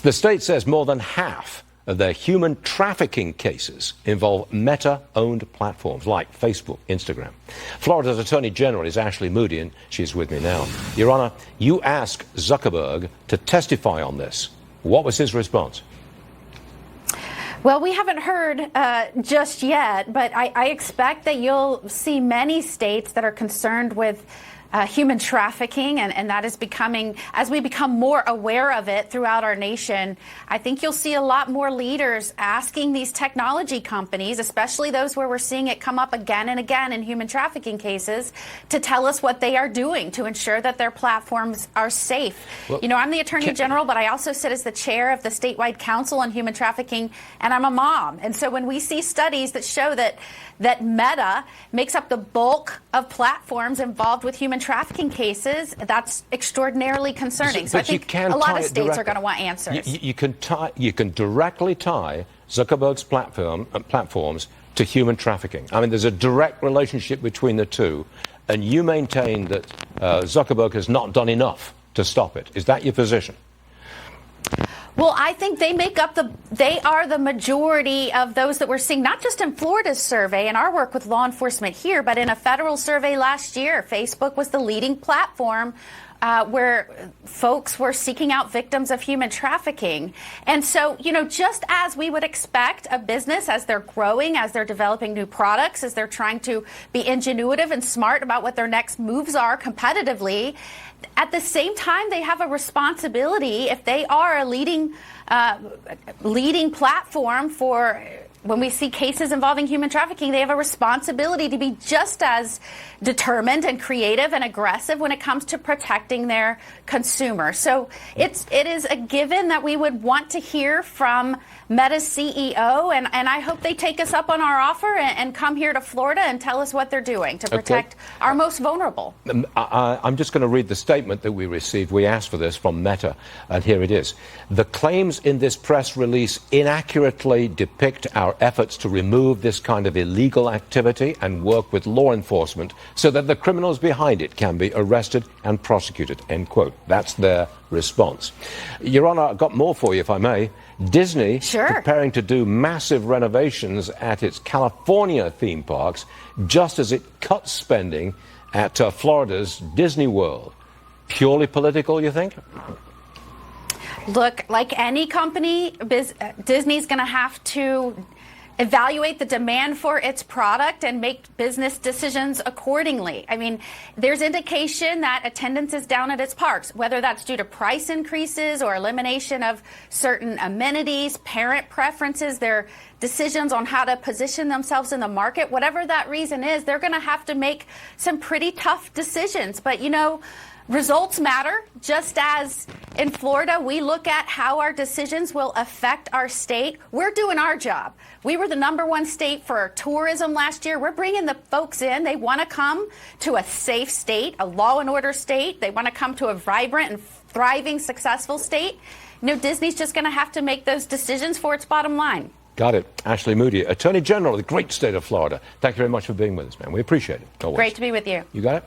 The state says more than half of their human trafficking cases involve Meta-owned platforms like Facebook, Instagram. Florida's Attorney General is Ashley Moody, and she's with me now. Your Honor, you asked Zuckerberg to testify on this. What was his response? Well, we haven't heard just yet, but I expect that you'll see many states that are concerned with human trafficking, and that is becoming, as we become more aware of it throughout our nation, I think you'll see a lot more leaders asking these technology companies, especially those where we're seeing it come up again and again in human trafficking cases, to tell us what they are doing to ensure that their platforms are safe. Well, you know, I'm the Attorney General, but I also sit as the chair of the statewide Council on Human Trafficking, and I'm a mom. And so when we see studies that show that Meta makes up the bulk of platforms involved with human trafficking cases, that's extraordinarily concerning. So I think a lot of states are going to want answers. You can directly tie Zuckerberg's platforms to human trafficking. I mean, there's a direct relationship between the two, and you maintain that Zuckerberg has not done enough to stop it. Is that your position? Well, I think they are the majority of those that we're seeing, not just in Florida's survey and our work with law enforcement here, but in a federal survey last year. Facebook was the leading platform where folks were seeking out victims of human trafficking. And so, you know, just as we would expect a business, as they're growing, as they're developing new products, as they're trying to be ingenuitive and smart about what their next moves are competitively, at the same time, they have a responsibility, if they are a leading platform for when we see cases involving human trafficking, they have a responsibility to be just as determined and creative and aggressive when it comes to protecting their consumers. So it is a given that we would want to hear from Meta's CEO, and I hope they take us up on our offer and come here to Florida and tell us what they're doing to protect our most vulnerable. I'm just going to read the statement that we received. We asked for this from Meta, and here it is. The claims in this press release inaccurately depict our efforts to remove this kind of illegal activity and work with law enforcement so that the criminals behind it can be arrested and prosecuted, end quote. That's their response. Your Honor, I've got more for you, if I may. Disney preparing to do massive renovations at its California theme parks just as it cuts spending at Florida's Disney World. Purely political, you think? Look, like any company, Disney's going to have to evaluate the demand for its product and make business decisions accordingly. I mean, there's indication that attendance is down at its parks, whether that's due to price increases or elimination of certain amenities, parent preferences, their decisions on how to position themselves in the market. Whatever that reason is, they're going to have to make some pretty tough decisions. But, you know, results matter. Just as in Florida, we look at how our decisions will affect our state. We're doing our job. We were the #1 state for tourism last year. We're bringing the folks in. They want to come to a safe state, a law and order state. They want to come to a vibrant and thriving, successful state. You know, Disney's just going to have to make those decisions for its bottom line. Got it. Ashley Moody, Attorney General of the great state of Florida. Thank you very much for being with us, man. We appreciate it. Always. Great to be with you. You got it?